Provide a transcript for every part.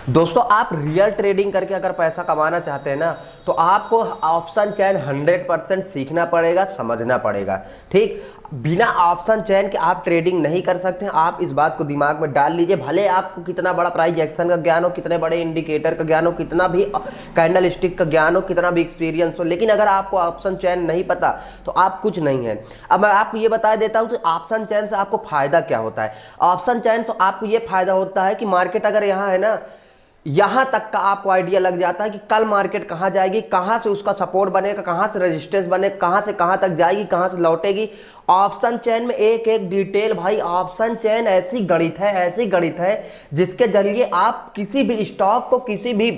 दोस्तों आप real trading करके अगर पैसा कमाना चाहते हैं ना, तो आपको ऑप्शन चैन 100% सीखना पड़ेगा, समझना पड़ेगा। ठीक, बिना ऑप्शन चैन के आप ट्रेडिंग नहीं कर सकते हैं। आप इस बात को दिमाग में डाल लीजिए। भले आपको कितना बड़ा प्राइस एक्शन का ज्ञान हो, कितने बड़े इंडिकेटर का ज्ञान हो, कितना भी कैंडल स्टिक का ज्ञान हो, कितना भी एक्सपीरियंस हो, लेकिन अगर आपको ऑप्शन चैन नहीं पता तो आप कुछ नहीं है। अब मैं आपको ये बता देता हूँ कि ऑप्शन चैन से आपको फायदा क्या होता है। ऑप्शन चैन से आपको ये फायदा होता है कि मार्केट अगर यहाँ है ना, यहां तक का आपको आइडिया लग जाता है कि कल मार्केट कहां जाएगी, कहां से उसका सपोर्ट बनेगा, कहां से रेजिस्टेंस बनेगा, कहां से कहां तक जाएगी, कहां से लौटेगी। ऑप्शन चैन में एक एक डिटेल भाई, ऑप्शन चैन ऐसी गणित है, ऐसी गणित है जिसके जरिए आप किसी भी स्टॉक को, किसी भी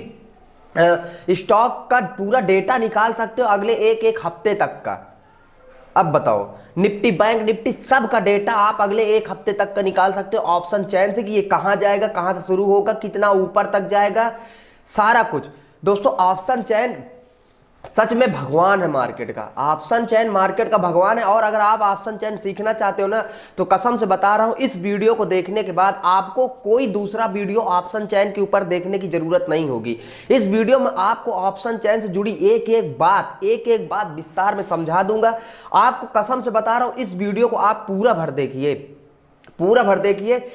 स्टॉक का पूरा डेटा निकाल सकते हो अगले एक एक हफ्ते तक का। अब बताओ, निफ्टी, बैंक निफ्टी, सब का डेटा आप अगले एक हफ्ते तक का निकाल सकते हो ऑप्शन चैन से कि ये कहां जाएगा, कहां से शुरू होगा, कितना ऊपर तक जाएगा, सारा कुछ। दोस्तों ऑप्शन चैन सच में भगवान है मार्केट का। ऑप्शन चैन मार्केट का भगवान है। और अगर आप ऑप्शन चैन सीखना चाहते हो ना, तो कसम से बता रहा हूं, इस वीडियो को देखने के बाद आपको कोई दूसरा वीडियो ऑप्शन चैन के ऊपर देखने की जरूरत नहीं होगी। इस वीडियो में आपको ऑप्शन चैन से जुड़ी एक एक बात विस्तार में समझा दूंगा। आपको कसम से बता रहा हूं, इस वीडियो को आप पूरा भर देखिए, पूरा भर देखिए।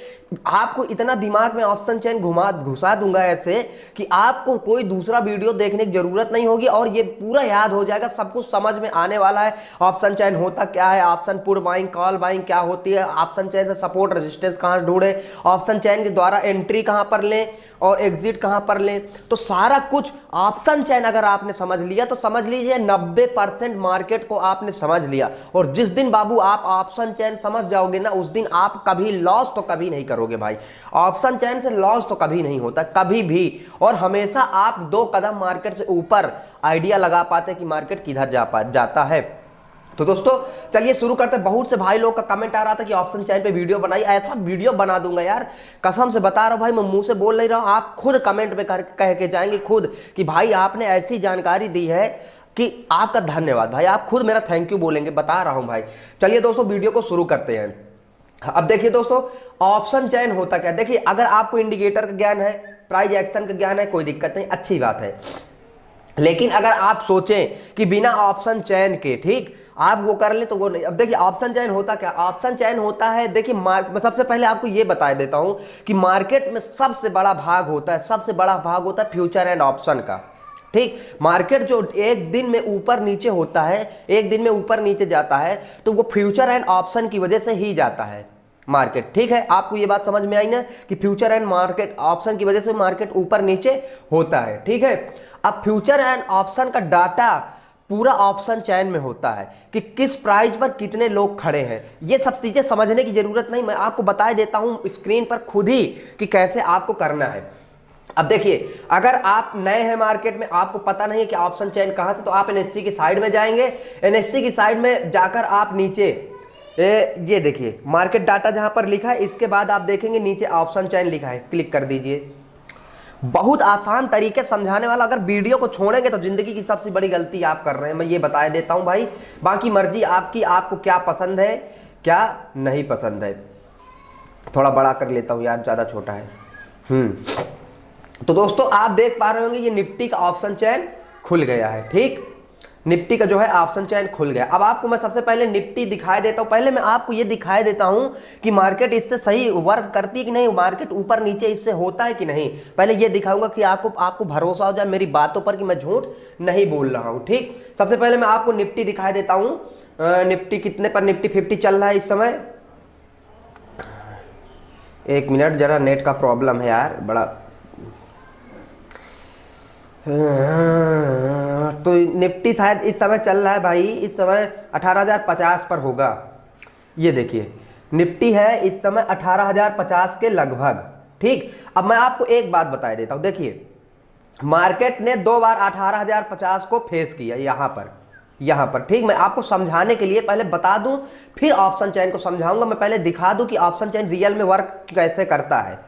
आपको इतना दिमाग में ऑप्शन चैन घुसा दूंगा ऐसे कि आपको कोई दूसरा वीडियो देखने की जरूरत नहीं होगी और ये पूरा याद हो जाएगा, सब कुछ समझ में आने वाला है। ऑप्शन चैन होता क्या है, option put buying, call buying क्या होती है, ऑप्शन चैन से सपोर्ट रेजिस्टेंस कहां ढूंढे, ऑप्शन चैन के द्वारा एंट्री कहां पर लें और एग्जिट कहां पर लें, तो सारा कुछ ऑप्शन चैन अगर आपने समझ लिया तो समझ लीजिए 90% मार्केट को आपने समझ लिया। और जिस दिन बाबू आप ऑप्शन चैन समझ जाओगे ना, उस दिन आप कभी लॉस तो कभी नहीं करोगे भाई। ऑप्शन चैन से लॉस तो कभी नहीं होता, कभी भी। और हमेशा आप 2 कदम मार्केट से ऊपर आइडिया लगा पाते कि मार्केट किधर जाता है। तो दोस्तों चलिए शुरू करते हैं। बहुत से भाई लोग का कमेंट आ रहा था कि ऑप्शन चैन पे वीडियो बनाई, ऐसा वीडियो बना दूंगा यार, कसम से बता रहा हूं भाई, मैं मुंह से बोल नहीं रहा हूं, आप खुद कमेंट में कह के जाएंगे खुद कि भाई आपने ऐसी जानकारी दी है कि आपका धन्यवाद भाई, आप खुद मेरा थैंक यू बोलेंगे, बता रहा हूं भाई। चलिए दोस्तों वीडियो को शुरू करते हैं। अब देखिए दोस्तों, ऑप्शन चैन होता क्या। देखिए अगर आपको इंडिकेटर का ज्ञान है, प्राइस एक्शन का ज्ञान है, कोई दिक्कत नहीं, अच्छी बात है। लेकिन अगर आप सोचें कि बिना ऑप्शन चैन के ठीक आप वो कर ले तो वो नहीं। अब देखिए ऑप्शन चैन होता क्या। ऑप्शन चैन होता है, देखिए मैं सबसे पहले आपको ये बता देता हूं कि मार्केट में सबसे बड़ा भाग होता है, सबसे बड़ा भाग होता है फ्यूचर एंड ऑप्शन का। ठीक, मार्केट जो एक दिन में ऊपर नीचे होता है, एक दिन में ऊपर नीचे जाता है, तो वो फ्यूचर एंड ऑप्शन की वजह से ही जाता है मार्केट। ठीक है, आपको ये बात समझ में आई ना कि फ्यूचर एंड मार्केट ऑप्शन की वजह से मार्केट ऊपर नीचे होता है। ठीक है, अब फ्यूचर एंड ऑप्शन का डाटा पूरा ऑप्शन चैन में होता है कि किस प्राइस पर कितने लोग खड़े हैं। ये सब चीजें समझने की जरूरत नहीं, मैं आपको बता देता हूं स्क्रीन पर खुद ही कि कैसे आपको करना है। अब देखिए अगर आप नए हैं मार्केट में, आपको पता नहीं है कि ऑप्शन चैन कहां से, तो आप एनएससी की साइड में जाएंगे। एनएससी की साइड में जाकर आप नीचे ये देखिए मार्केट डाटा जहां पर लिखा है, इसके बाद आप देखेंगे नीचे ऑप्शन चैन लिखा है, क्लिक कर दीजिए। बहुत आसान तरीके समझाने वाला। अगर वीडियो को छोड़ेंगे तो जिंदगी की सबसे बड़ी गलती आप कर रहे हैं, मैं ये बता देता हूं भाई। बाकी मर्जी आपकी, आपको क्या पसंद है क्या नहीं पसंद है। थोड़ा बड़ा कर लेता हूं यार, ज्यादा छोटा है। तो दोस्तों आप देख पा रहे होंगे ये निफ्टी का ऑप्शन चैन खुल गया है। ठीक, निफ्टी का जो है ऑप्शन चैन खुल गया। अब आपको मैं सबसे पहले निफ्टी दिखाई देता हूं। पहले मैं आपको ये दिखाई देता हूं कि मार्केट इससे सही वर्क करती है कि नहीं, मार्केट ऊपर नीचे इससे होता है कि नहीं। पहले ये दिखाऊंगा कि आपको भरोसा हो जाए मेरी बातों पर कि मैं झूठ नहीं बोल रहा हूं। ठीक, सबसे पहले मैं आपको निफ्टी दिखाई देता हूं। निफ्टी कितने पर, निफ्टी 50 चल रहा है इस समय। 1 मिनट, जरा नेट का प्रॉब्लम है यार बड़ा। तो निफ्टी शायद इस समय चल रहा है भाई, इस समय 18,050 पर होगा। ये देखिए निफ्टी है इस समय 18,050 के लगभग। ठीक, अब मैं आपको एक बात बता देता हूं। देखिए मार्केट ने 2 बार 18,050 को फेस किया यहां पर। ठीक, मैं आपको समझाने के लिए पहले बता दूं, फिर ऑप्शन चैन को समझाऊंगा। मैं पहले दिखा दूं कि ऑप्शन चैन रियल में वर्क कैसे करता है,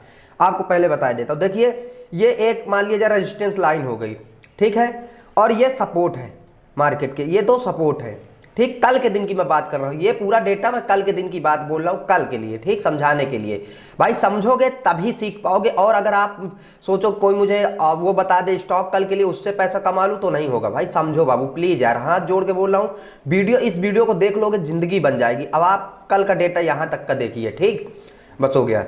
आपको पहले बता देता हूं। देखिए ये एक मान लीजिए रेजिस्टेंस लाइन हो गई, ठीक है, और ये सपोर्ट है मार्केट के, ये 2 सपोर्ट है। ठीक, कल के दिन की मैं बात कर रहा हूँ, ये पूरा डेटा मैं कल के दिन की बात बोल रहा हूँ, कल के लिए, ठीक, समझाने के लिए। भाई समझोगे तभी सीख पाओगे। और अगर आप सोचो कोई मुझे वो बता दे स्टॉक कल के लिए, उससे पैसा कमा लूँ, तो नहीं होगा भाई। समझो बाबू प्लीज यार, हाथ जोड़ के बोल रहा हूँ, इस वीडियो को देख लोगे जिंदगी बन जाएगी। अब आप कल का डेटा यहाँ तक का देखिए, ठीक, बस हो गया।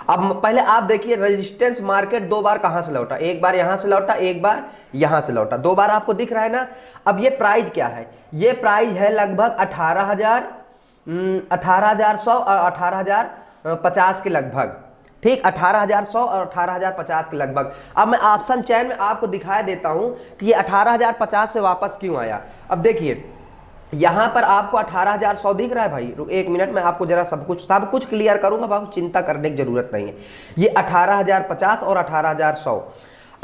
अब पहले आप देखिए रेजिस्टेंस मार्केट दो बार कहां से लौटा, एक बार यहां से लौटा, एक बार यहां से लौटा, दो बार आपको दिख रहा है ना। अब ये प्राइस क्या है, ये प्राइस है लगभग 18,100 और 18,050 के लगभग, ठीक, 18,100 और 18,050 के लगभग। अब मैं ऑप्शन चैन में आपको दिखाई देता हूं कि ये 18,050 से वापस क्यों आया। अब देखिए यहां पर आपको 18,100 दिख रहा है भाई, रुक एक मिनट, मैं आपको जरा सब कुछ क्लियर करूंगा बाबू, चिंता करने की जरूरत नहीं है। ये 18,050 और 18,100।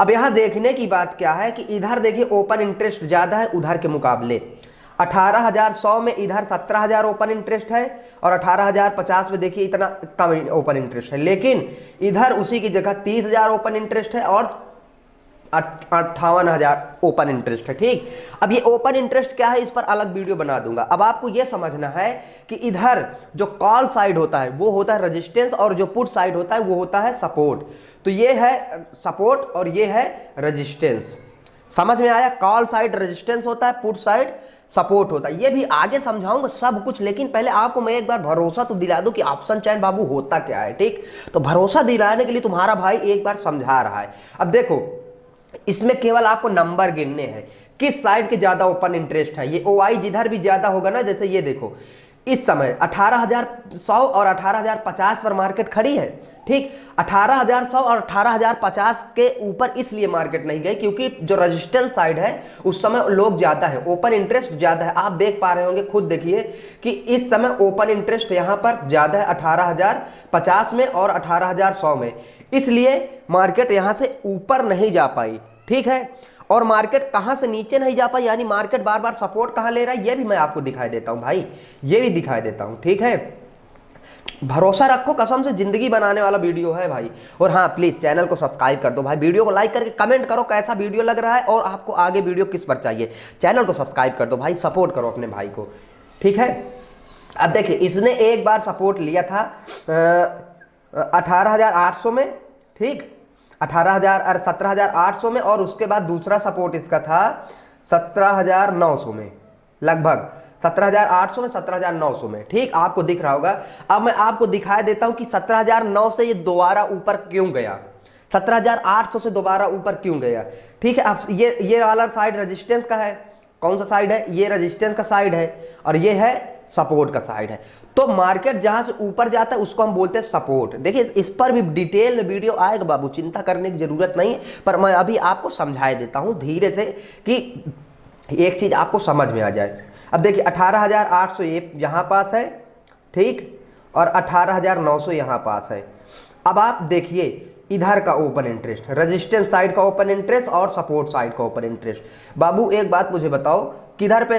अब यहां देखने की बात क्या है कि इधर देखिए ओपन इंटरेस्ट ज्यादा है उधर के मुकाबले। 18,100 में इधर 17,000 ओपन इंटरेस्ट है और 18,050 में देखिए इतना कम ओपन इंटरेस्ट है, लेकिन इधर उसी की जगह 30,000 ओपन इंटरेस्ट है और 58,000 ओपन इंटरेस्ट है, ठीक। अब ये ओपन इंटरेस्ट क्या है, इस पर अलग वीडियो बना दूंगा। अब आपको ये समझना है कि इधर जो कॉल साइड होता है वो होता है रेजिस्टेंस और जो पुट साइड होता है वो होता है सपोर्ट। तो ये है सपोर्ट और ये है रेजिस्टेंस, समझ में आया। कॉल साइड रेजिस्टेंस होता है, पुट साइड सपोर्ट होता है। ये भी आगे समझाऊंगा सब कुछ, लेकिन पहले आपको मैं एक बार भरोसा तो दिला दूं कि ऑप्शन चैन बाबू होता क्या है, ठीक। तो भरोसा दिलाने के लिए तुम्हारा भाई एक बार समझा रहा है। अब देखो इसमें केवल आपको नंबर गिनने हैं, किस साइड के ज्यादा ओपन इंटरेस्ट है। ये ओआई जिधर भी ज्यादा होगा ना, जैसे ये देखो इस समय 18,100 और 18,050 पर मार्केट खड़ी है, ठीक। 18,100 और 18,050 के ऊपर इसलिए मार्केट नहीं गई क्योंकि जो रेजिस्टेंस साइड है उस समय लोग ज्यादा है, ओपन इंटरेस्ट ज्यादा है। आप देख पा रहे होंगे, खुद देखिए कि इस समय ओपन इंटरेस्ट यहां पर ज्यादा है 18,050 में और 18,100 में, इसलिए मार्केट यहां से ऊपर नहीं जा पाई, ठीक है। और मार्केट कहां से नीचे नहीं जा पाई, यानी मार्केट बार बार सपोर्ट कहां ले रहा है, ये भी मैं आपको दिखाई देता हूं भाई, ये भी दिखाई देता हूं, ठीक है। भरोसा रखो, कसम से जिंदगी बनाने वाला वीडियो है भाई। और हाँ प्लीज चैनल को सब्सक्राइब कर दो भाई, वीडियो को लाइक करके कमेंट करो कैसा वीडियो लग रहा है और आपको आगे वीडियो किस पर चाहिए। चैनल को सब्सक्राइब कर दो भाई, सपोर्ट करो अपने भाई को, ठीक है। अब देखिए इसने एक बार सपोर्ट लिया था 18,800 में, ठीक, 17,800 में, और उसके बाद दूसरा सपोर्ट इसका था 17,900 में, लगभग 17,800 में 17,900 में, ठीक, आपको दिख रहा होगा। अब मैं आपको दिखाई देता हूं कि 17,900 से ये दोबारा ऊपर क्यों गया, 17,800 से दोबारा ऊपर क्यों गया, ठीक है। अब ये वाला साइड रेजिस्टेंस का है, कौन सा साइड है, ये रेजिस्टेंस का साइड है और ये है सपोर्ट का साइड है। तो मार्केट जहां से ऊपर जाता है उसको हम बोलते हैं सपोर्ट। देखिए इस पर भी डिटेल में वीडियो आएगा बाबू, चिंता करने की जरूरत नहीं है, पर मैं अभी आपको समझाए देता हूं धीरे से कि एक चीज आपको समझ में आ जाए। अब देखिए 18,800 ये यहां पास है, ठीक, और 18,900 यहां पास है। अब आप देखिए इधर का ओपन इंटरेस्ट, रेजिस्टेंस साइड का ओपन इंटरेस्ट और सपोर्ट साइड का ओपन इंटरेस्ट। बाबू एक बात मुझे बताओ, किधर पे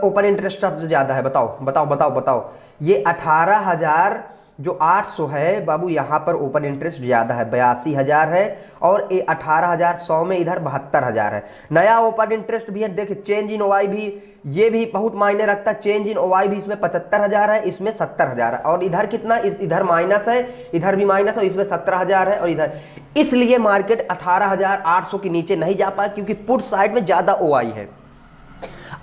ओपन इंटरेस्ट सबसे ज्यादा है, बताओ बताओ बताओ बताओ। ये 18,800 है बाबू, यहां पर ओपन इंटरेस्ट ज्यादा है, 82,000 है, और ये 18,100 में इधर 72,000 है। नया ओपन इंटरेस्ट भी है, देखिए चेंज इन ओवाई भी, ये भी बहुत मायने रखता है, चेंज इन ओवाई भी इसमें 75,000 है, इसमें 70,000 है, और इधर कितना, इधर माइनस है, इधर भी माइनस है, इसमें 17,000 है और इधर, इसलिए मार्केट 18,800 के नीचे नहीं जा पाया क्योंकि पुट साइड में ज्यादा ओआई है।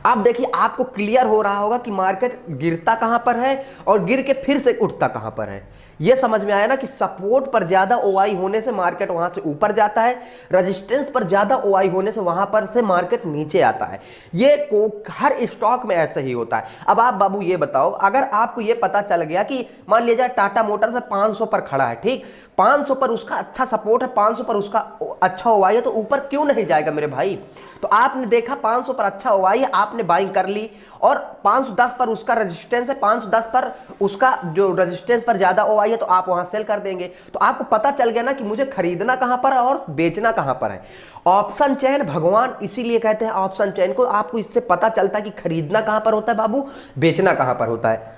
अब देखिए आपको क्लियर हो रहा होगा कि मार्केट गिरता कहां पर है और गिर के फिर से उठता कहां पर है। यह समझ में आया ना कि सपोर्ट पर ज्यादा ओआई होने से मार्केट वहां से ऊपर जाता है, रेजिस्टेंस पर ज्यादा ओआई होने से वहां पर से मार्केट नीचे आता है। ये हर स्टॉक में ऐसे ही होता है। अब आप बाबू ये बताओ, अगर आपको ये पता चल गया कि मान लीजिए टाटा मोटर्स 500 पर खड़ा है, ठीक, 500 पर उसका अच्छा सपोर्ट है, 500 पर उसका अच्छा ओआई है, तो ऊपर क्यों नहीं जाएगा मेरे भाई। तो आपने देखा 500 पर अच्छा ओआई है, आपने बाइंग कर ली, और 510 पर उसका रेजिस्टेंस है, 510 पर उसका जो रेजिस्टेंस पर ज्यादा ओआई है, तो आप वहां सेल कर देंगे। तो आपको पता चल गया ना कि मुझे खरीदना कहां पर है और बेचना कहां पर है। ऑप्शन चेन भगवान इसीलिए कहते हैं ऑप्शन चेन को, आपको इससे पता चलता है कि खरीदना कहां पर होता है बाबू, बेचना कहां पर होता है,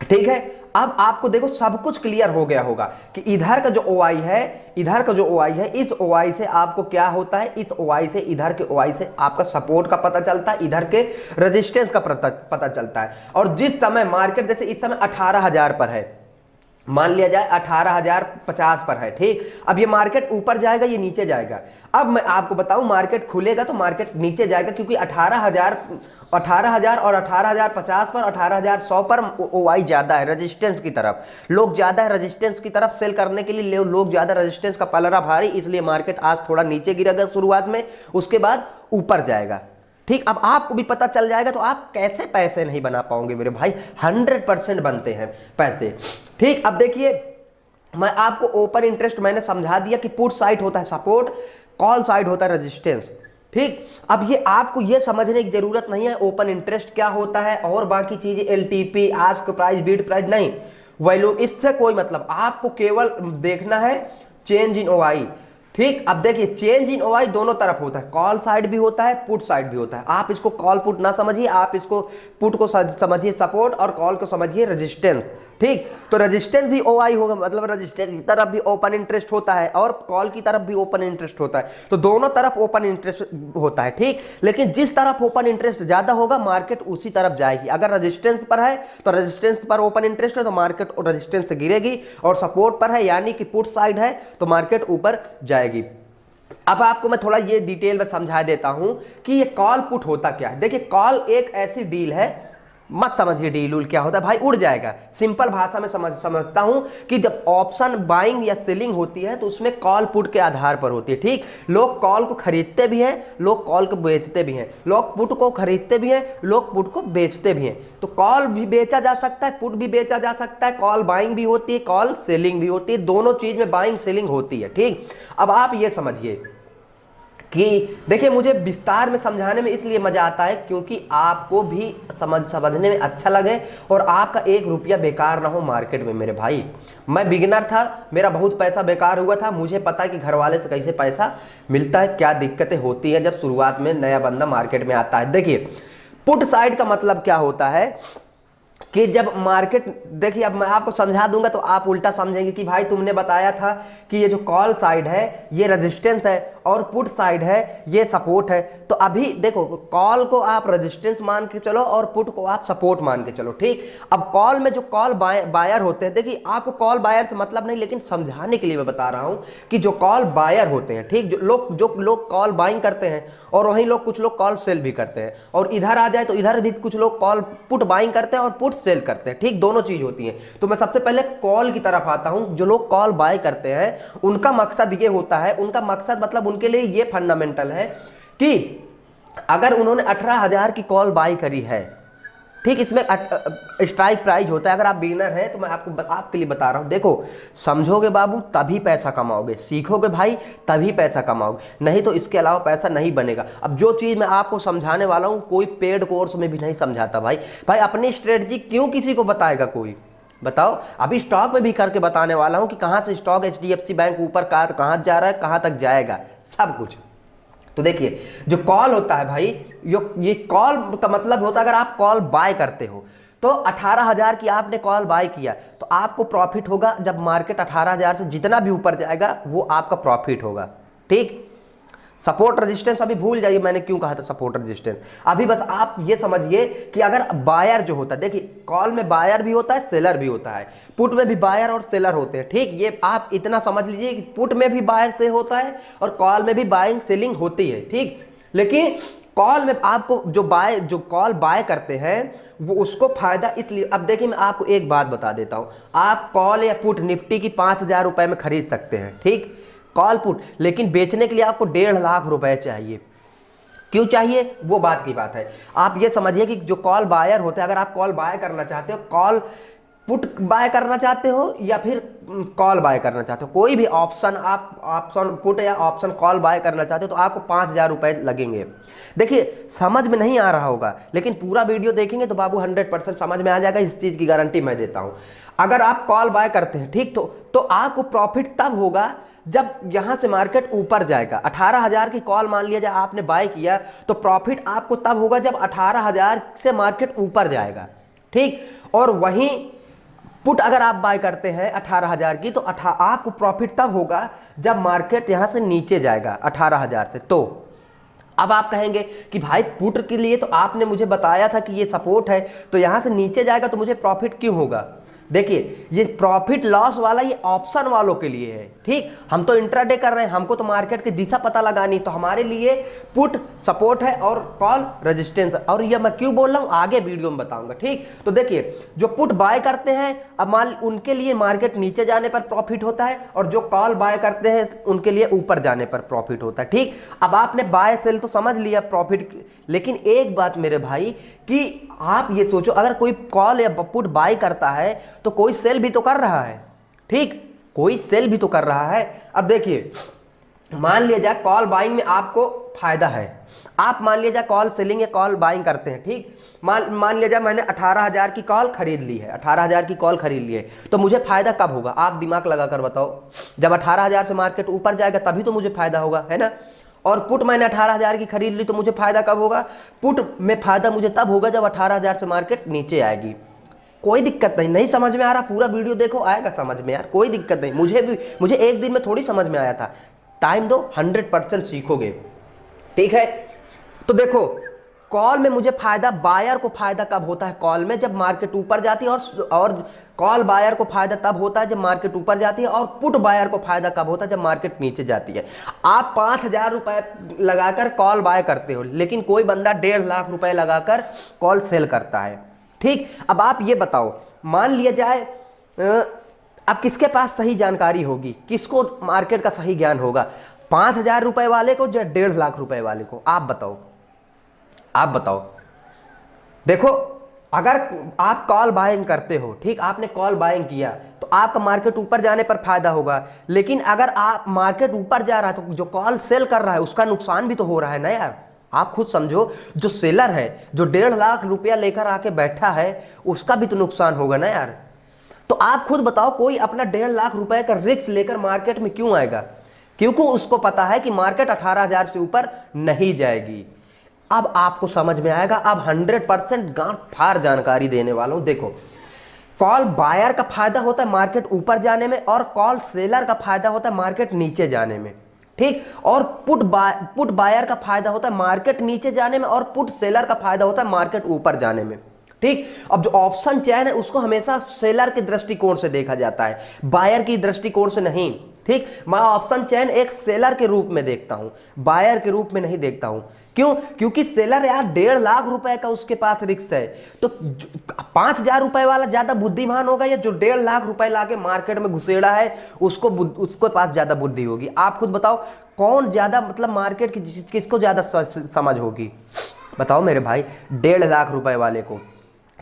ठीक है। अब आपको देखो सब कुछ क्लियर हो गया होगा कि इधर का जो OI है, इधर का जो OI है, इस OI से आपको क्या होता है, इस OI से, इधर के OI से आपका सपोर्ट का पता चलता है, इधर के रेजिस्टेंस का पता चलता है। और जिस समय मार्केट जैसे इस समय 18,000 पर है, मान लिया जाए 18,050 पर है, ठीक। अब ये मार्केट ऊपर जाएगा, ये नीचे जाएगा। अब मैं आपको बताऊं, मार्केट खुलेगा तो मार्केट नीचे जाएगा, क्योंकि 18,000 और 18,050 पर, 18,100 पर OI ज्यादा है रेजिस्टेंस की तरफ, लोग ज्यादा है रेजिस्टेंस की तरफ सेल करने के लिए, लोग ज्यादा रेजिस्टेंस का पलड़ा भारी, इसलिए मार्केट आज थोड़ा नीचे गिरेगा शुरुआत में, उसके बाद ऊपर जाएगा, ठीक। अब आपको भी पता चल जाएगा तो आप कैसे पैसे नहीं बना पाओगे मेरे भाई, 100% बनते हैं पैसे, ठीक। अब देखिए, मैं आपको ओपन इंटरेस्ट मैंने समझा दिया कि पुट साइड होता है सपोर्ट, कॉल साइड होता है रेजिस्टेंस, ठीक। अब ये आपको ये समझने की जरूरत नहीं है ओपन इंटरेस्ट क्या होता है और बाकी चीजें, LTP, ask price, bid price, नहीं, वैल्यू, इससे कोई मतलब, आपको केवल देखना है चेंज इन OI, ठीक। अब देखिए, चेंज इन OI दोनों तरफ होता है, कॉल साइड भी होता है, पुट साइड भी होता है। आप इसको कॉल पुट ना समझिए, आप इसको पुट को समझिए सपोर्ट और कॉल को समझिए रेजिस्टेंस, ठीक। तो रेजिस्टेंस भी OI होगा, मतलब रेजिस्टेंस की तरफ भी ओपन इंटरेस्ट होता है और कॉल की तरफ भी ओपन इंटरेस्ट होता है, तो दोनों तरफ ओपन इंटरेस्ट होता है, ठीक। लेकिन जिस तरफ ओपन इंटरेस्ट ज्यादा होगा मार्केट उसी तरफ जाएगी। अगर रेजिस्टेंस पर है तो रेजिस्टेंस पर ओपन इंटरेस्ट है तो मार्केट रेजिस्टेंस से गिरेगी, और सपोर्ट पर है यानी कि पुट साइड है तो मार्केट ऊपर जाएगी। अब आपको मैं थोड़ा ये डिटेल में समझा देता हूं कि ये कॉल पुट होता क्या है। देखिए, कॉल एक ऐसी डील है, मत समझिए डील उल क्या होता है भाई, उड़ जाएगा। सिंपल भाषा में समझता हूं कि जब ऑप्शन बाइंग या सेलिंग होती है तो उसमें कॉल पुट के आधार पर होती है, ठीक। लोग कॉल को खरीदते भी हैं, लोग कॉल को बेचते भी हैं, लोग पुट को खरीदते भी हैं, लोग पुट को बेचते भी हैं। तो कॉल भी बेचा जा सकता है, पुट भी बेचा जा सकता है, कॉल बाइंग भी होती है, कॉल सेलिंग भी होती है, दोनों चीज में बाइंग सेलिंग होती है, ठीक। अब आप ये समझिए कि देखिए, मुझे विस्तार में समझाने में इसलिए मजा आता है क्योंकि आपको भी समझने में अच्छा लगे और आपका 1 रुपया बेकार ना हो मार्केट में मेरे भाई। मैं बिगिनर था, मेरा बहुत पैसा बेकार हुआ था, मुझे पता है कि घर वाले से कैसे पैसा मिलता है, क्या दिक्कतें होती हैं जब शुरुआत में नया बंदा मार्केट में आता है। देखिए, पुट साइड का मतलब क्या होता है कि जब मार्केट, देखिए अब मैं आपको समझा दूंगा तो आप उल्टा समझेंगे कि भाई तुमने बताया था कि ये जो कॉल साइड है ये रेजिस्टेंस है और पुट साइड है ये सपोर्ट है। तो अभी देखो, कॉल को आप रेजिस्टेंस मान के चलो और पुट को आप सपोर्ट मान के चलो, ठीक। अब कॉल में जो कॉल बायर होते हैं, देखिए आपको कॉल बायर से मतलब नहीं, लेकिन समझाने के लिए मैं बता रहा हूं कि जो कॉल बायर होते हैं, ठीक, जो लोग कॉल बाइंग करते हैं और वहीं लोग कुछ लोग कॉल सेल भी करते हैं, और इधर आ जाए तो इधर भी कुछ लोग कॉल पुट बाइंग करते हैं और पुट सेल करते हैं, ठीक, दोनों चीज होती है। तो मैं सबसे पहले कॉल की तरफ आता हूं। जो लोग कॉल बाय करते हैं उनका मकसद ये होता है, उनका मकसद मतलब उनके लिए ये फंडामेंटल है कि अगर उन्होंने 18,000 की कॉल बाय करी है, ठीक, इसमें स्ट्राइक प्राइस होता है। अगर आप बिगिनर हैं तो मैं आपके लिए बता रहा हूं, देखो समझोगे बाबू तभी पैसा कमाओगे, सीखोगे भाई तभी पैसा कमाओगे, नहीं तो इसके अलावा पैसा नहीं बनेगा। अब जो चीज़ मैं आपको समझाने वाला हूं कोई पेड कोर्स में भी नहीं समझाता भाई। अपनी स्ट्रेटजी क्यों किसी को बताएगा कोई, बताओ। अभी स्टॉक में भी करके बताने वाला हूं कि कहां से स्टॉक HDFC बैंक ऊपर कहां जा रहा है, कहां तक जाएगा, सब कुछ। तो देखिए, जो कॉल होता है भाई, ये कॉल का मतलब होता है, अगर आप कॉल बाय करते हो तो 18,000 की आपने कॉल बाय किया तो आपको प्रॉफिट होगा। जब मार्केट 18,000 से जितना भी ऊपर जाएगा वो आपका प्रॉफिट होगा, ठीक। सपोर्ट रेजिस्टेंस अभी भूल जाइए मैंने क्यों कहा था सपोर्ट रेजिस्टेंस। अभी बस आप ये समझिए कि अगर बायर जो होता है, देखिए कॉल में बायर भी होता है, सेलर भी होता है, पुट में भी बायर और सेलर होते हैं, ठीक। ये आप इतना समझ लीजिए कि पुट में भी बायर से होता है और कॉल में भी बाइंग सेलिंग होती है, ठीक। लेकिन कॉल में आपको जो कॉल बाय करते हैं वो उसको फायदा इसलिए, अब देखिए मैं आपको एक बात बता देता हूं, आप कॉल या पुट निफ्टी की 5,000 रुपए में खरीद सकते हैं, ठीक, कॉल पुट, लेकिन बेचने के लिए आपको 1.5 लाख रुपए चाहिए। क्यों चाहिए वो बात की बात है। आप ये समझिए कि जो कॉल बायर होते हैं, अगर आप कॉल बाय करना चाहते हो, कॉल पुट बाय करना चाहते हो या फिर कॉल बाय करना चाहते हो, कोई भी ऑप्शन आप ऑप्शन पुट या ऑप्शन कॉल बाय करना चाहते हो तो आपको 5,000 रुपए लगेंगे। देखिए समझ में नहीं आ रहा होगा लेकिन पूरा वीडियो देखेंगे तो बाबू 100% समझ में आ जाएगा, इस चीज की गारंटी मैं देता हूं। अगर आप कॉल बाय करते हैं, ठीक, तो आपको प्रॉफिट तब होगा जब यहां से मार्केट ऊपर जाएगा। 18,000 की कॉल मान लिया जाए आपने बाय किया तो प्रॉफिट आपको तब होगा जब 18,000 से मार्केट ऊपर जाएगा, ठीक। और वहीं पुट अगर आप बाय करते हैं 18,000 की तो आपको प्रॉफिट तब होगा जब मार्केट यहां से नीचे जाएगा 18,000 से। तो अब आप कहेंगे कि भाई पुट के लिए तो आपने मुझे बताया था कि ये सपोर्ट है, तो यहां से नीचे जाएगा तो मुझे प्रॉफिट क्यों होगा? देखिए, ये प्रॉफिट लॉस वाला ये ऑप्शन वालों के लिए है, ठीक। हम तो इंट्राडे कर रहे हैं, हमको तो मार्केट की दिशा पता लगानी, तो हमारे लिए पुट सपोर्ट है और कॉल रेजिस्टेंस है। और ये मैं क्यों बोल रहा हूं आगे वीडियो में बताऊंगा, ठीक। तो देखिए, जो पुट बाय करते हैं अब मान उनके लिए मार्केट नीचे जाने पर प्रॉफिट होता है, और जो कॉल बाय करते हैं उनके लिए ऊपर जाने पर प्रॉफिट होता है, ठीक। अब आपने बाय सेल तो समझ लिया प्रॉफिट, लेकिन एक बात मेरे भाई कि आप ये सोचो, अगर कोई कॉल या पुट बाय करता है तो कोई सेल भी तो कर रहा है, ठीक, कोई सेल भी तो कर रहा है। अब देखिए, मान लिया जाए कॉल बाइंग में आपको फायदा है, आप मान लिया जाए कॉल सेलिंग या कॉल बाइंग करते हैं, ठीक। मान लिया जाए मैंने 18,000 की कॉल खरीद ली है, 18,000 की कॉल खरीद ली है, तो मुझे फायदा कब होगा? आप दिमाग लगाकर बताओ। जब 18,000 से मार्केट ऊपर जाएगा तभी तो मुझे फायदा होगा, है ना। और पुट मैंने 18,000 की खरीद ली तो मुझे फायदा कब होगा? पुट में फायदा मुझे तब होगा जब 18,000 से मार्केट नीचे आएगी। कोई दिक्कत नहीं, नहीं समझ में आ रहा पूरा वीडियो देखो, आएगा समझ में यार, कोई दिक्कत नहीं। मुझे एक दिन में थोड़ी समझ में आया था, टाइम दो, 100% सीखोगे, ठीक है। तो देखो, कॉल में मुझे फायदा, बायर को फायदा कब होता है? कॉल में जब मार्केट ऊपर जाती है, और कॉल बायर को फायदा तब होता है जब मार्केट ऊपर जाती है, और पुट बायर को फायदा कब होता है? जब मार्केट नीचे जाती है। आप 5,000 रुपए लगाकर कॉल बाय करते हो, लेकिन कोई बंदा 1.5 लाख रुपए लगाकर कॉल सेल करता है, ठीक। अब आप ये बताओ, मान लिया जाए अब किसके पास सही जानकारी होगी, किसको मार्केट का सही ज्ञान होगा? 5,000 रुपए वाले को या 1.5 लाख रुपए वाले को? आप बताओ, आप बताओ। देखो, अगर आप कॉल बाइंग करते हो, ठीक, आपने कॉल बाइंग किया तो आपका मार्केट ऊपर जाने पर फायदा होगा, लेकिन अगर आप मार्केट ऊपर जा रहा है तो जो कॉल सेल कर रहा है उसका नुकसान भी तो हो रहा है ना यार। आप खुद समझो, जो सेलर है, जो 1.5 लाख रुपया लेकर आके बैठा है, उसका भी तो नुकसान होगा ना यार। तो आप खुद बताओ, कोई अपना 1.5 लाख रुपए का रिस्क लेकर मार्केट में क्यों आएगा? क्योंकि उसको पता है कि मार्केट 18,000 से ऊपर नहीं जाएगी। अब आपको समझ में आएगा, अब 100% गांठ फाड़ जानकारी देने वाला हूं। देखो, कॉल बायर का फायदा होता है मार्केट ऊपर जाने में, और कॉल सेलर का फायदा होता है मार्केट नीचे जाने में, ठीक। और पुट बायर का फायदा होता है मार्केट नीचे जाने में, और पुट सेलर का फायदा होता है मार्केट ऊपर जाने में, ठीक। अब जो ऑप्शन चैन है उसको हमेशा सेलर के दृष्टिकोण से देखा जाता है, बायर की दृष्टिकोण से नहीं, ठीक। मैं ऑप्शन चैन एक सेलर के रूप में देखता हूं, बायर के रूप में नहीं देखता हूं। क्यों? क्योंकि सेलर यार 1.5 लाख रुपए का उसके पास रिस्क है, तो 5,000 रुपए वाला ज्यादा बुद्धिमान होगा या जो 1.5 लाख रुपए लाके मार्केट में घुसेड़ा है उसको पास ज्यादा बुद्धि होगी? आप खुद बताओ, कौन ज्यादा मतलब मार्केट की किसको ज्यादा समझ होगी? बताओ मेरे भाई, 1.5 लाख रुपए वाले को।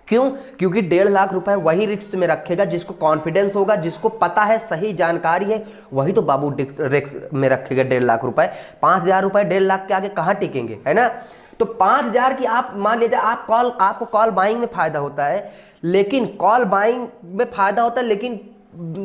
क्यों? क्योंकि 1.5 लाख रुपए वही रिस्क में रखेगा जिसको कॉन्फिडेंस होगा, जिसको पता है, सही जानकारी है, वही तो बाबू रिस्क में रखेगा 1.5 लाख रुपए। 5,000 रुपए 1.5 लाख के आगे कहाँ टिकेंगे, है ना। तो 5,000 की आप मान लीजिए, आपको कॉल बाइंग में फायदा होता है, लेकिन कॉल बाइंग में फायदा होता है, लेकिन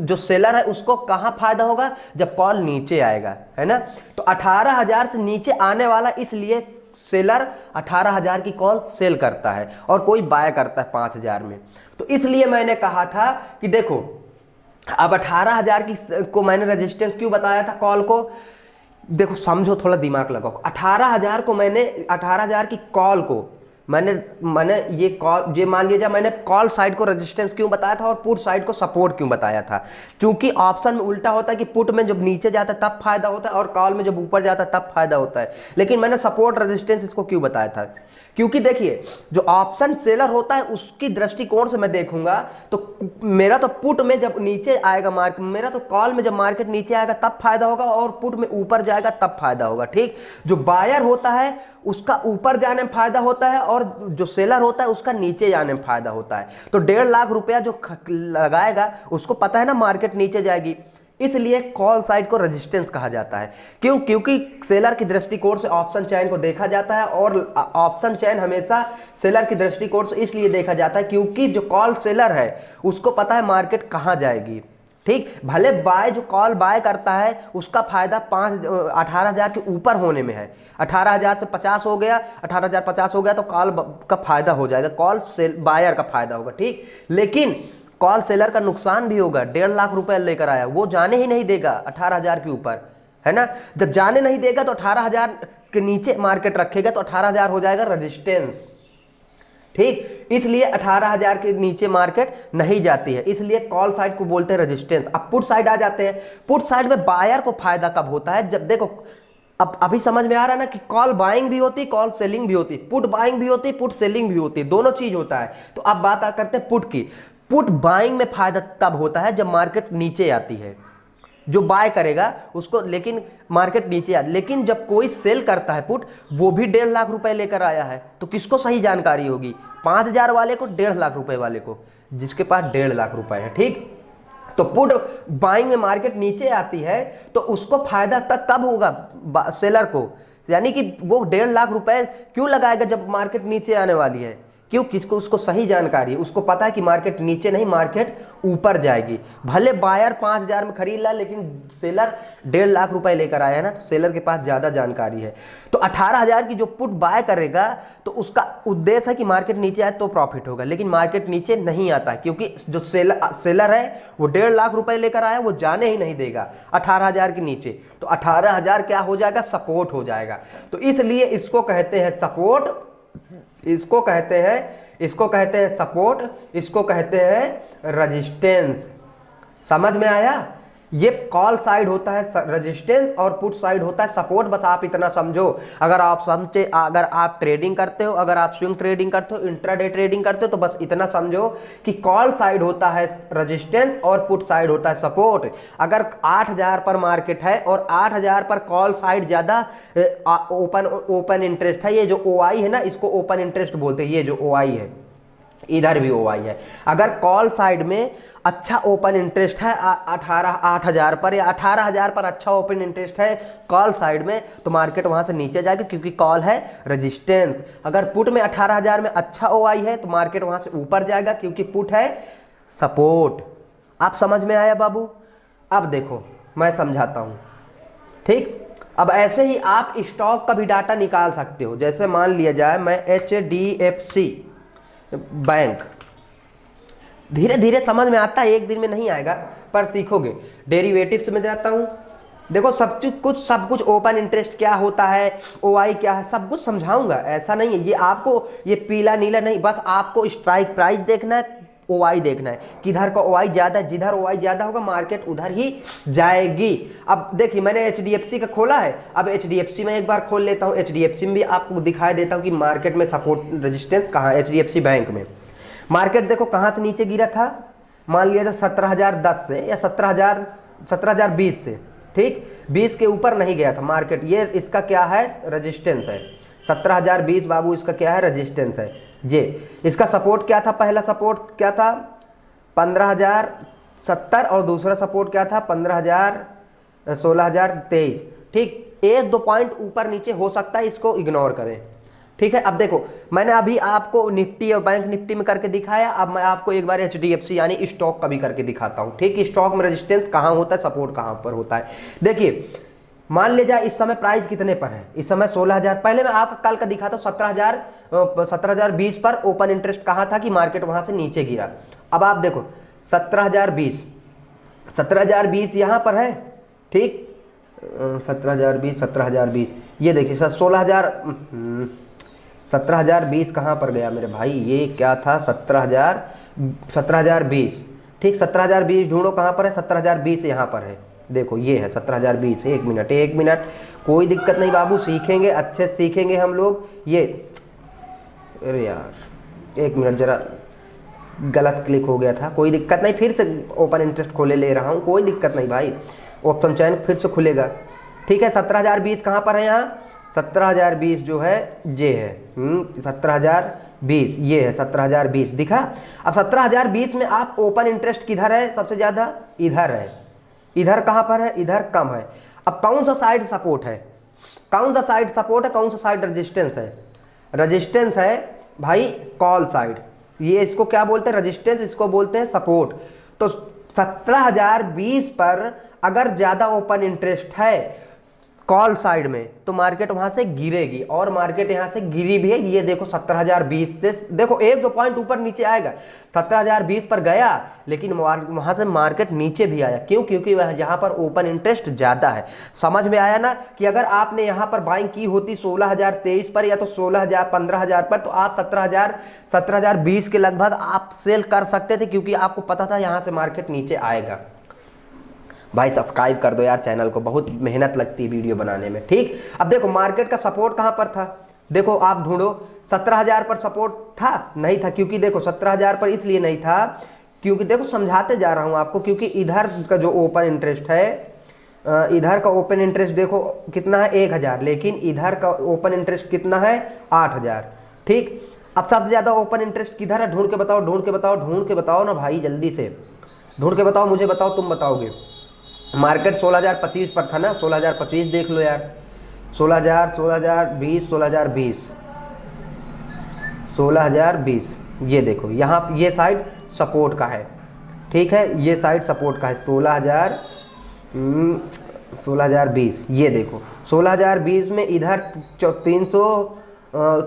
जो सेलर है उसको कहां फायदा होगा? जब कॉल नीचे आएगा, है ना। तो 18,000 से नीचे आने वाला, इसलिए सेलर 18,000 की कॉल सेल करता है और कोई बाय करता है 5,000 में। तो इसलिए मैंने कहा था कि देखो, अब 18,000 की को मैंने रेजिस्टेंस क्यों बताया था कॉल को? देखो समझो, थोड़ा दिमाग लगाओ। 18,000 की कॉल को मैंने ये मान लीजिए, मैंने कॉल साइड को रेजिस्टेंस क्यों बताया था और पुट साइड को सपोर्ट क्यों बताया था? क्योंकि ऑप्शन में उल्टा होता है कि पुट में जब नीचे जाता है तब फायदा होता है और कॉल में जब ऊपर जाता है तब फायदा होता है। लेकिन मैंने सपोर्ट रेजिस्टेंस इसको क्यों बताया था? क्योंकि देखिए, जो ऑप्शन सेलर होता है उसकी दृष्टिकोण से मैं देखूंगा तो मेरा तो पुट में जब नीचे आएगा मार्केट, मेरा तो कॉल में जब मार्केट नीचे आएगा तब फायदा होगा और पुट में ऊपर जाएगा तब फायदा होगा, ठीक। जो बायर होता है उसका ऊपर जाने में फायदा होता है और जो सेलर होता है उसका नीचे जाने में फायदा होता है। तो 1.5 लाख रुपया जो लगाएगा उसको पता है ना मार्केट नीचे जाएगी, इसलिए कॉल साइड को रेजिस्टेंस कहा जाता है। क्यों? क्योंकि सेलर की दृष्टिकोण से ऑप्शन चैन को देखा जाता है और ऑप्शन चैन हमेशा सेलर की दृष्टिकोण से इसलिए देखा जाता है क्योंकि जो कॉल सेलर है उसको पता है मार्केट कहां जाएगी, ठीक। भले बाय जो कॉल बाय करता है उसका फायदा 18,000 के ऊपर होने में है, 18,000 से 50 हो गया, 18,050 हो गया तो कॉल का फायदा हो जाएगा, कॉल सेल बायर का फायदा होगा, ठीक। लेकिन कॉल सेलर का नुकसान भी होगा। 1.5 लाख रुपए लेकर आया, वो जाने ही नहीं देगा 18,000 के ऊपर, है ना। जब जाने नहीं देगा तो 18,000 के नीचे मार्केट रखेगा तो 18,000 हो जाएगा रेजिस्टेंस, ठीक। इसलिए 18,000 के नीचे मार्केट नहीं जाती है, इसलिए कॉल साइड को बोलते हैं रेजिस्टेंस। अब पुट साइड आ जाते हैं। पुट साइड में बायर को फायदा कब होता है, जब देखो अब अभी समझ में आ रहा है ना कि कॉल बाइंग भी होती, कॉल सेलिंग भी होती, पुट बाइंग भी होती, पुट सेलिंग भी होती, दोनों चीज होता है। तो अब बात करते हैं पुट की। पुट बाइंग में फायदा तब होता है जब मार्केट नीचे आती है, जो बाय करेगा उसको, लेकिन मार्केट नीचे आती। लेकिन जब कोई सेल करता है पुट, वो भी 1.5 लाख रुपए लेकर आया है, तो किसको सही जानकारी होगी, 5,000 वाले को, 1.5 लाख रुपए वाले को, जिसके पास 1.5 लाख रुपए है, ठीक। तो पुट बाइंग में मार्केट नीचे आती है तो उसको फायदा तक कब होगा सेलर को, यानी कि वो 1.5 लाख रुपए क्यों लगाएगा जब मार्केट नीचे आने वाली है, क्यों, किसको, उसको सही जानकारी है, उसको पता है कि मार्केट नीचे नहीं मार्केट ऊपर जाएगी। भले बायर 5,000 में खरीद ला, लेकिन सेलर 1.5 लाख रुपए लेकर आया है ना, तो सेलर के पास ज्यादा जानकारी है। तो 18,000 की जो पुट बाय करेगा तो उसका उद्देश्य है कि मार्केट नीचे आए तो प्रॉफिट होगा, लेकिन मार्केट नीचे नहीं आता, क्योंकि जो सेलर है वो 1.5 लाख रुपए लेकर आया, वो जाने ही नहीं देगा 18,000 के नीचे। तो 18,000 क्या हो जाएगा, सपोर्ट हो जाएगा। तो इसलिए इसको कहते हैं सपोर्ट, इसको कहते हैं सपोर्ट, इसको कहते हैं रेजिस्टेंस। समझ में आया। ये कॉल साइड होता है रेजिस्टेंस और पुट साइड होता है सपोर्ट। बस आप इतना समझो। अगर आप ट्रेडिंग करते हो, अगर आप स्विंग ट्रेडिंग करते हो, इंट्राडे ट्रेडिंग करते हो, तो बस इतना समझो कि कॉल साइड होता है रेजिस्टेंस और पुट साइड होता है सपोर्ट। अगर 8,000 पर मार्केट है और 8,000 पर कॉल साइड ज्यादा ओपन इंटरेस्ट है, ये जो OI है ना, इसको ओपन इंटरेस्ट बोलते हैं, ये जो OI है, इधर भी OI है। अगर कॉल साइड में अच्छा ओपन इंटरेस्ट है 8,000 पर या 18,000 पर अच्छा ओपन इंटरेस्ट है कॉल साइड में, तो मार्केट वहां से नीचे जाएगी, क्योंकि कॉल है रेजिस्टेंस। अगर पुट में 18,000 में अच्छा OI है तो मार्केट वहां से ऊपर जाएगा, क्योंकि पुट है सपोर्ट। आप समझ में आया बाबू। अब देखो मैं समझाता हूं, ठीक। अब ऐसे ही आप स्टॉक का भी डाटा निकाल सकते हो। जैसे मान लिया जाए मैं HDFC बैंक, धीरे धीरे समझ में आता है, एक दिन में नहीं आएगा पर सीखोगे। डेरिवेटिव्स में जाता हूं, देखो सब कुछ ओपन इंटरेस्ट क्या होता है, OI क्या है, सब कुछ समझाऊंगा। ऐसा नहीं है ये आपको ये पीला नीला नहीं, बस आपको स्ट्राइक प्राइस देखना है, OI देखना है, किधर का OI ज्यादा है। जिधर OI ज्यादा होगा मार्केट उधर ही जाएगी। अब देखिए मैंने HDFC का खोला है, अब HDFC में एक बार खोल लेता हूं। HDFC में भी आपको दिखाई देता हूं कि मार्केट में सपोर्ट रेजिस्टेंस कहाँ है। HDFC बैंक में मार्केट देखो कहां से नीचे गिरा था, मान लिया था 17,010 से या 17,020 से, ठीक। 20 के ऊपर नहीं गया था मार्केट। ये इसका क्या है, रेजिस्टेंस है। 17,020 बाबू इसका क्या है, रेजिस्टेंस है। ये इसका सपोर्ट क्या था, पहला सपोर्ट क्या था 15,070 और दूसरा सपोर्ट क्या था 16,023, ठीक। 1-2 पॉइंट ऊपर नीचे हो सकता है, इसको इग्नोर करें, ठीक है। अब देखो मैंने अभी आपको निफ्टी और बैंक निफ्टी में करके दिखाया, अब मैं आपको एक बार HDFC यानी स्टॉक का भी करके दिखाता हूं, ठीक। स्टॉक में रेजिस्टेंस कहां होता है, सपोर्ट कहां पर होता है। देखिए मान लीजिए इस समय प्राइस कितने पर है, इस समय 16,000। पहले मैं आपको कल का दिखाता हूं 17,020 पर ओपन इंटरेस्ट कहां था कि मार्केट वहां से नीचे गिरा। अब आप देखो 17,020 यहां पर है, ठीक। 17,020 ये देखिए 17,020 कहां पर गया मेरे भाई, ये क्या था 17,020, ठीक। 17,020 ढूंढो कहां पर है, 17,020 यहां पर है, देखो ये है 17,020। एक मिनट कोई दिक्कत नहीं बाबू, सीखेंगे, अच्छे से सीखेंगे हम लोग। ये अरे यार एक मिनट, जरा गलत क्लिक हो गया था, कोई दिक्कत नहीं, फिर से ओपन इंटरेस्ट खोले ले रहा हूँ, कोई दिक्कत नहीं भाई, ऑप्शन चयन फिर से खुलेगा, ठीक है। 17,020 कहाँ पर है, यहाँ 17,020 जो है ये है 17,020, ये है 17,020 दिखा। अब 17,020 में आप ओपन इंटरेस्ट किधर है सबसे ज़्यादा, इधर है। इधर कहाँ पर है, इधर कम है। अब कौन सा साइड सपोर्ट है, कौन सा साइड सपोर्ट है, कौन सा साइड रेजिस्टेंस है, रेजिस्टेंस है भाई कॉल साइड। ये इसको क्या बोलते हैं, रेजिस्टेंस, इसको बोलते हैं सपोर्ट। तो 17,020 पर अगर ज़्यादा ओपन इंटरेस्ट है, कॉल साइड में, तो मार्केट वहां से गिरेगी और मार्केट यहां से गिरी भी है। ये देखो 17,020 से देखो 1-2 पॉइंट ऊपर नीचे आएगा, 17,020 पर गया, लेकिन वहां से मार्केट नीचे भी आया। क्यों? क्योंकि वह यहाँ पर ओपन इंटरेस्ट ज्यादा है। समझ में आया ना कि अगर आपने यहाँ पर बाइंग की होती 16,023 पर या तो 16,000 15,000 पर, तो आप 17,020 के लगभग आप सेल कर सकते थे, क्योंकि आपको पता था यहाँ से मार्केट नीचे आएगा। भाई सब्सक्राइब कर दो यार चैनल को, बहुत मेहनत लगती है वीडियो बनाने में, ठीक। अब देखो मार्केट का सपोर्ट कहां पर था, देखो आप ढूंढो। 17,000 पर सपोर्ट था? नहीं था, क्योंकि देखो 17,000 पर इसलिए नहीं था क्योंकि देखो समझाते जा रहा हूं आपको, क्योंकि इधर का जो ओपन इंटरेस्ट है, इधर का ओपन इंटरेस्ट देखो कितना है 1,000, लेकिन इधर का ओपन इंटरेस्ट कितना है 8,000, ठीक। अब सबसे ज्यादा ओपन इंटरेस्ट किधर है? ढूंढ के बताओ, ढूंढ के बताओ, ढूंढ के बताओ ना भाई, जल्दी से ढूंढ के बताओ, मुझे बताओ, तुम बताओगे। मार्केट 16,025 पर था ना, 16,025 देख लो यार, 16,000, 16,020, 16,020, 16,020, ये देखो यहाँ ये साइड सपोर्ट का है, ठीक है, ये साइड सपोर्ट का है 16,020, ये देखो 16,020 में इधर 300,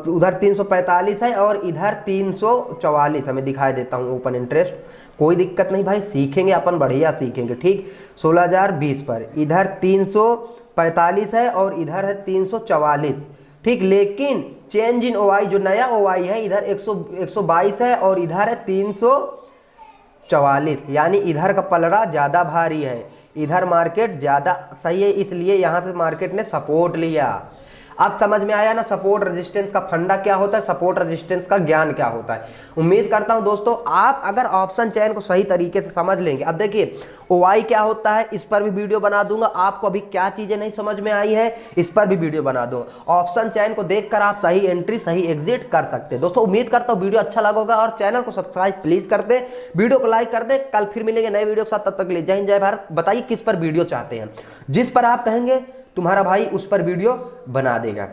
उधर 345 है और इधर 344 हमें दिखाई देता हूँ ओपन इंटरेस्ट। कोई दिक्कत नहीं भाई, सीखेंगे अपन, बढ़िया सीखेंगे, ठीक। 16,020 पर इधर 345 है और इधर है 344, ठीक। लेकिन चेंज इन ओआई, जो नया ओआई है, इधर 122 है और इधर है 344, यानी इधर का पलड़ा ज़्यादा भारी है, इधर मार्केट ज़्यादा सही है, इसलिए यहाँ से मार्केट ने सपोर्ट लिया। अब समझ में आया ना सपोर्ट रेजिस्टेंस का फंडा क्या होता है, सपोर्ट रेजिस्टेंस का ज्ञान क्या होता है। उम्मीद करता हूं दोस्तों आप अगर ऑप्शन चेन को सही तरीके से समझ लेंगे। अब देखिए ओआई क्या होता है, इस पर भी वीडियो बना दूंगा, आपको अभी क्या चीजें नहीं समझ में आई है इस पर भी वीडियो बना दूंगा। ऑप्शन चेन को देखकर आप सही एंट्री सही एग्जिट कर सकते हैं। दोस्तों उम्मीद करता हूं वीडियो अच्छा लगा होगा और चैनल को सब्सक्राइब प्लीज कर दे, वीडियो को लाइक कर दे। कल फिर मिलेंगे नए वीडियो के साथ, तब तक के लिए जय हिंद जय भारत। बताइए किस पर वीडियो चाहते हैं, जिस पर आप कहेंगे तुम्हारा भाई उस पर वीडियो बना देगा।